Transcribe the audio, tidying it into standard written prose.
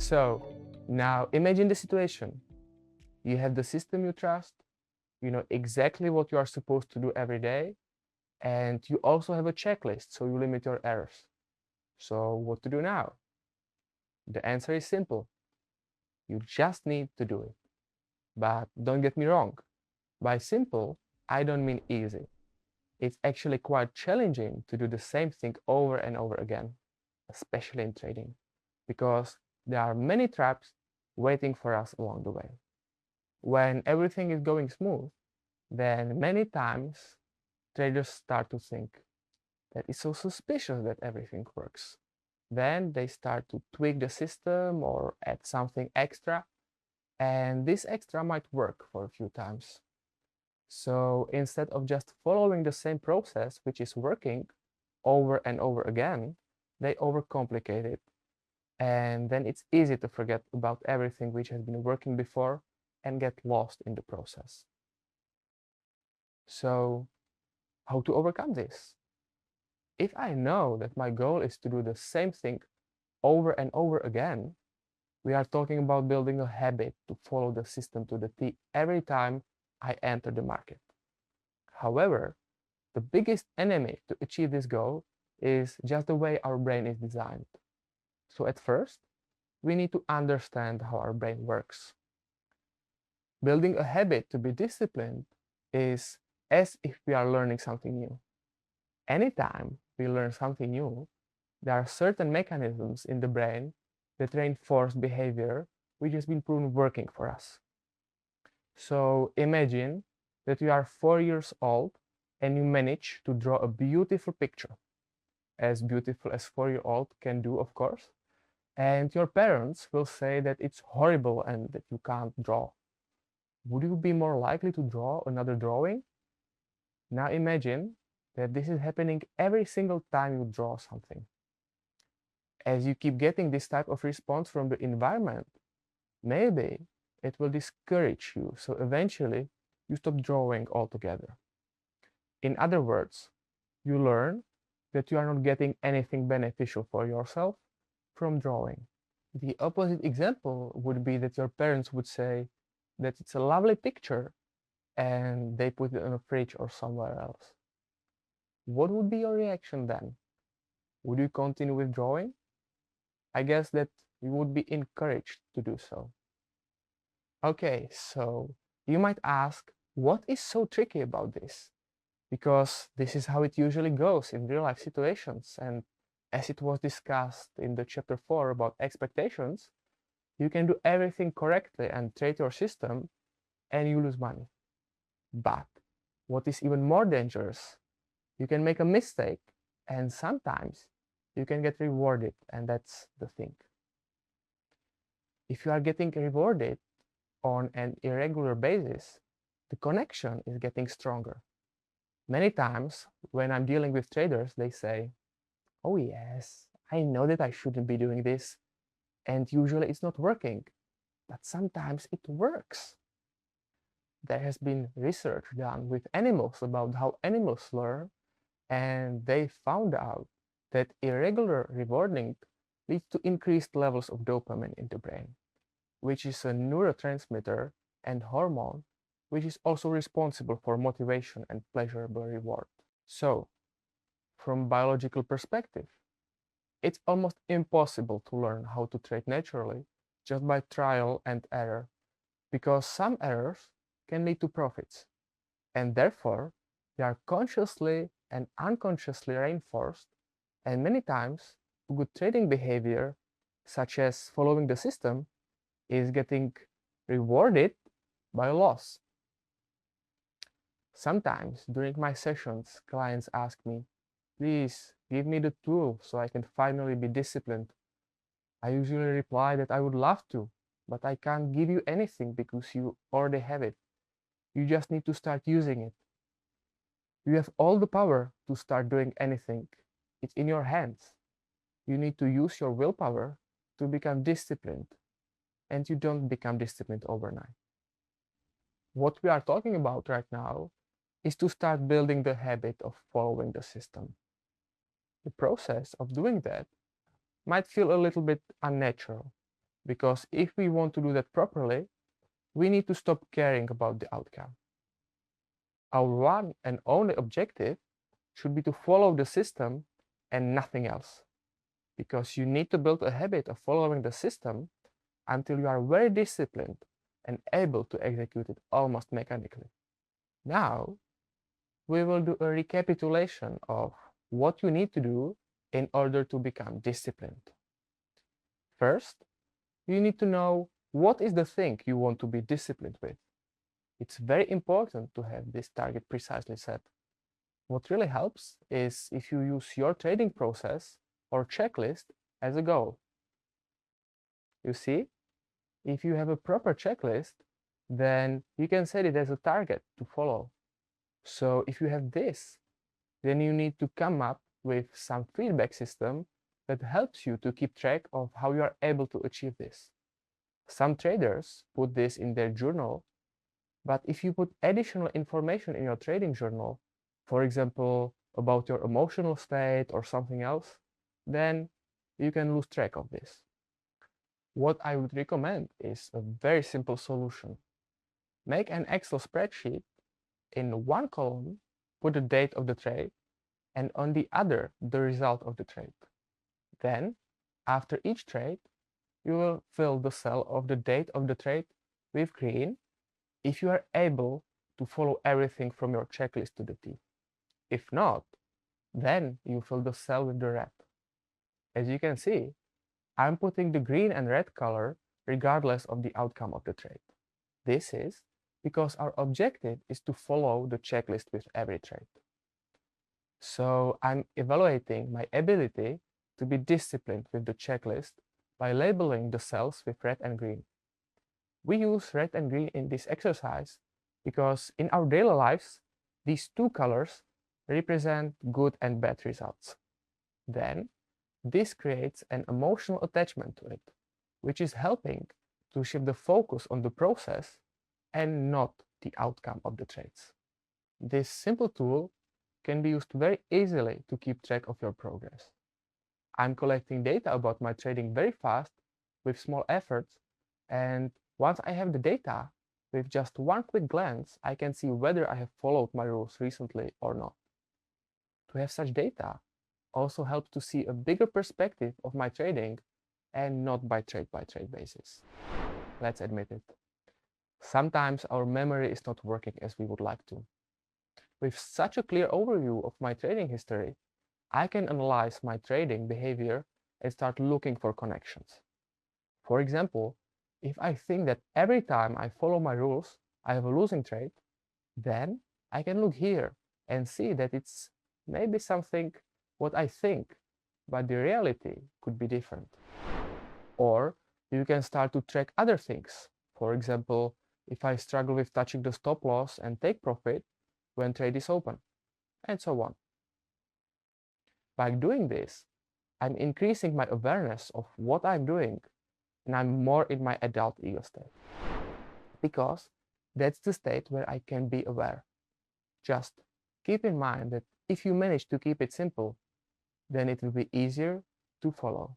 So now imagine the situation. You have the system you trust, you know exactly what you are supposed to do every day, and you also have a checklist so you limit your errors. So what to do now? The answer is simple. You just need to do it. But don't get me wrong. By simple, I don't mean easy. It's actually quite challenging to do the same thing over and over again, especially in trading, because there are many traps waiting for us along the way. When everything is going smooth, then many times traders start to think that it's so suspicious that everything works. Then they start to tweak the system or add something extra, and this extra might work for a few times. So instead of just following the same process, which is working over and over again, they overcomplicate it. And then it's easy to forget about everything which has been working before and get lost in the process. So how to overcome this? If I know that my goal is to do the same thing over and over again, we are talking about building a habit to follow the system to the T every time I enter the market. However, the biggest enemy to achieve this goal is just the way our brain is designed. So at first, we need to understand how our brain works. Building a habit to be disciplined is as if we are learning something new. Anytime we learn something new, there are certain mechanisms in the brain that reinforce behavior which has been proven working for us. So imagine that you are 4 years old and you manage to draw a beautiful picture, as beautiful as 4-year-old can do, of course, and your parents will say that it's horrible and that you can't draw. Would you be more likely to draw another drawing? Now imagine that this is happening every single time you draw something. As you keep getting this type of response from the environment, maybe it will discourage you, so eventually you stop drawing altogether. In other words, you learn that you are not getting anything beneficial for yourself from drawing. The opposite example would be that your parents would say that it's a lovely picture and they put it on a fridge or somewhere else. What would be your reaction then? Would you continue with drawing? I guess that you would be encouraged to do so. Okay, so you might ask, what is so tricky about this? Because this is how it usually goes in real life situations. And as it was discussed in the chapter 4 about expectations, you can do everything correctly and trade your system and you lose money. But what is even more dangerous, you can make a mistake and sometimes you can get rewarded, and that's the thing. If you are getting rewarded on an irregular basis, the connection is getting stronger. Many times when I'm dealing with traders, they say, oh yes, I know that I shouldn't be doing this, and usually it's not working, but sometimes it works. There has been research done with animals about how animals learn, and they found out that irregular rewarding leads to increased levels of dopamine in the brain, which is a neurotransmitter and hormone which is also responsible for motivation and pleasurable reward. So, from biological perspective, it's almost impossible to learn how to trade naturally just by trial and error, because some errors can lead to profits, and therefore they are consciously and unconsciously reinforced, and many times good trading behavior, such as following the system, is getting rewarded by a loss. Sometimes during my sessions, clients ask me, please give me the tool so I can finally be disciplined. I usually reply that I would love to, but I can't give you anything because you already have it. You just need to start using it. You have all the power to start doing anything. It's in your hands. You need to use your willpower to become disciplined, and you don't become disciplined overnight. What we are talking about right now is to start building the habit of following the system. The process of doing that might feel a little bit unnatural, Because if we want to do that properly, we need to stop caring about the outcome. Our one and only objective should be to follow the system and nothing else. Because you need to build a habit of following the system until you are very disciplined and able to execute it almost mechanically. Now, we will do a recapitulation of what you need to do in order to become disciplined. First, you need to know what is the thing you want to be disciplined with. It's very important to have this target precisely set. What really helps is if you use your trading process or checklist as a goal. You see, if you have a proper checklist, then you can set it as a target to follow. So if you have this, then you need to come up with some feedback system that helps you to keep track of how you are able to achieve this. Some traders put this in their journal, but if you put additional information in your trading journal, for example, about your emotional state or something else, then you can lose track of this. What I would recommend is a very simple solution. Make an Excel spreadsheet. In one column, put the date of the trade, and on the other, the result of the trade. Then, after each trade, you will fill the cell of the date of the trade with green if you are able to follow everything from your checklist to the T. If not, then you fill the cell with the red. As you can see, I'm putting the green and red color regardless of the outcome of the trade. This is because our objective is to follow the checklist with every trade. So I'm evaluating my ability to be disciplined with the checklist by labeling the cells with red and green. We use red and green in this exercise because in our daily lives, these two colors represent good and bad results. Then, this creates an emotional attachment to it, which is helping to shift the focus on the process and not the outcome of the trades. This simple tool can be used very easily to keep track of your progress. I'm collecting data about my trading very fast with small efforts, and once I have the data, with just one quick glance, I can see whether I have followed my rules recently or not. To have such data also helps to see a bigger perspective of my trading and not by trade basis. Let's admit it. Sometimes our memory is not working as we would like to. With such a clear overview of my trading history, I can analyze my trading behavior and start looking for connections. For example, if I think that every time I follow my rules, I have a losing trade, then I can look here and see that it's maybe something what I think, but the reality could be different. Or you can start to track other things. For example, if I struggle with touching the stop loss and take profit when trade is open, and so on. By doing this, I'm increasing my awareness of what I'm doing, and I'm more in my adult ego state. Because that's the state where I can be aware. Just keep in mind that if you manage to keep it simple, then it will be easier to follow.